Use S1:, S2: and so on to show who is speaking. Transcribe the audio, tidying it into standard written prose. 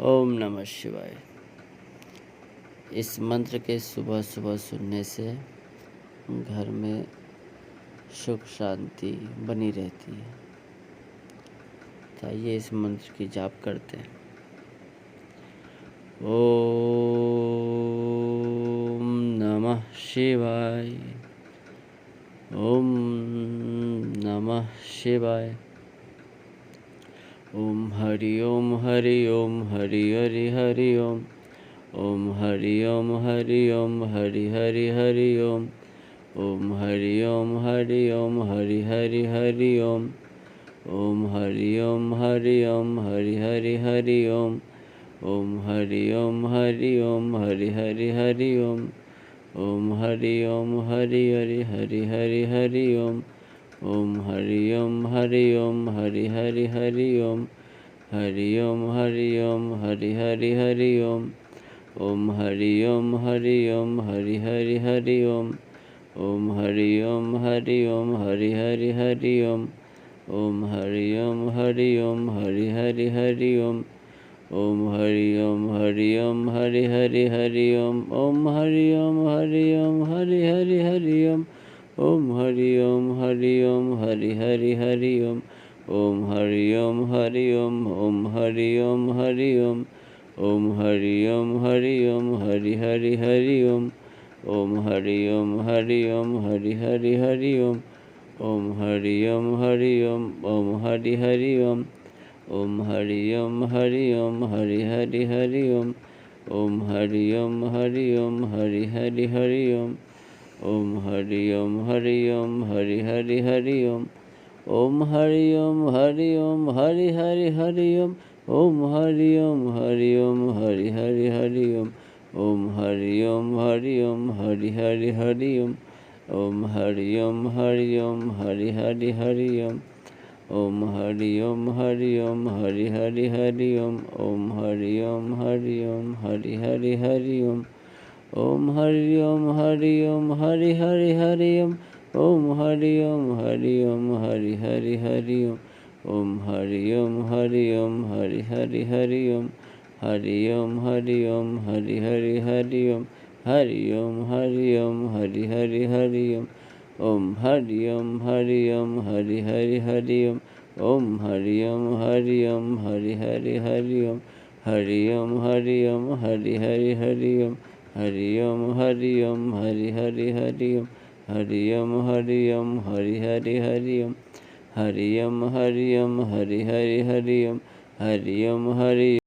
S1: ओम नमः शिवाय। इस मंत्र के सुबह सुबह सुनने से घर में सुख शांति बनी रहती है। तो आइए इस मंत्र की जाप करते हैं। ओम नमः शिवाय। ओम नमः शिवाय। ओम हरि ओम हरि ओम हरि हरि हरि ओम। ओम हरि ओम हरि ओम हरि हरि हरि ओम। ओम हरि ओम हरि ओम हरि हरि हरि ओम। ओम हरि ओम हरि ओम हरि हरि हरि ओम। ओम हरि ओम हरि ओम हरि हरि हरि ओम। ओम हरि ओम हरि हरि हरि हरि हरि ओम। ओम हरि ओम हरि ओम हरि हरि हरि ओम। हरि ओम हरि ओम हरि हरि हरि ओम। ओम हरि ओम हरि ओम हरि हरि हरि ओम। ओम हरि ओम हरि ओम हरि हरि हरि ओम। ओम हरि ओम हरि ओम हरि हरि हरि ओम। ओम हरि ओम हरि ओम हरि हरि हरि ओम। ओम हरि ओम हरि ओम हरि हरि हरि ओम। ओम हरि ओम हरि ओम हरि हरि हरि ओम। ओम हरि ओम हरि ओम ओम हरि ओम हरि ओम। ओम हरि ओम हरि ओम हरि हरि हरि ओम। ओम हरि ओम हरि ओम हरि हरि हरि ओम। ओम हरि ओम हरि ओम ओम हरि हरि ओम। ओम हरि ओम हरि ओम हरि हरि हरि ओम। ओम हरि ओम हरि ओम हरि हरि हरि ओम। ओम हरि ओम हरि ओम हरि हरि हरि ओम। ओम हरि ओम हरि ओम हरि हरि हरि ओम। ओम हरि ओम हरि ओम हरि हरि हरि ओम। ओम हरि ओम हरि ओम हरि हरि हरि ओम। ओम हरि ओम हरि ओम हरि हरि हरि ओम। ओम हरि ओम हरि ओम हरि हरि हरि ओम। ओम हरि ओम हरि ओम हरि हरि हरि ओम। ओम हरि ओम हरि ओम हरि हरि हरि ओम। ओम हरि ओम हरि ओम हरि हरि हरि ओम। ओम हरि ओम हरि ओम हरि हरि हरि ओम। हरि ओम हरि ओम हरि हरि हरि ओम। हरि ओम हरि ओम हरि हरि हरि ओम। ओम हरि ओम हरि ओम हरि हरि हरि ओम। ओम हरि ओम हरि ओम हरि हरि हरि ओम। हरि ओम हरि ओम हरि हरि हरि ओम। हरि ओम हरि ओम हरि हरि हरि ओम। हरि ओम हरि ओम हरि हरि हरि ओम। हरि ओम हरि ओम हरि हरि हरि ओम। हरि ओम हरि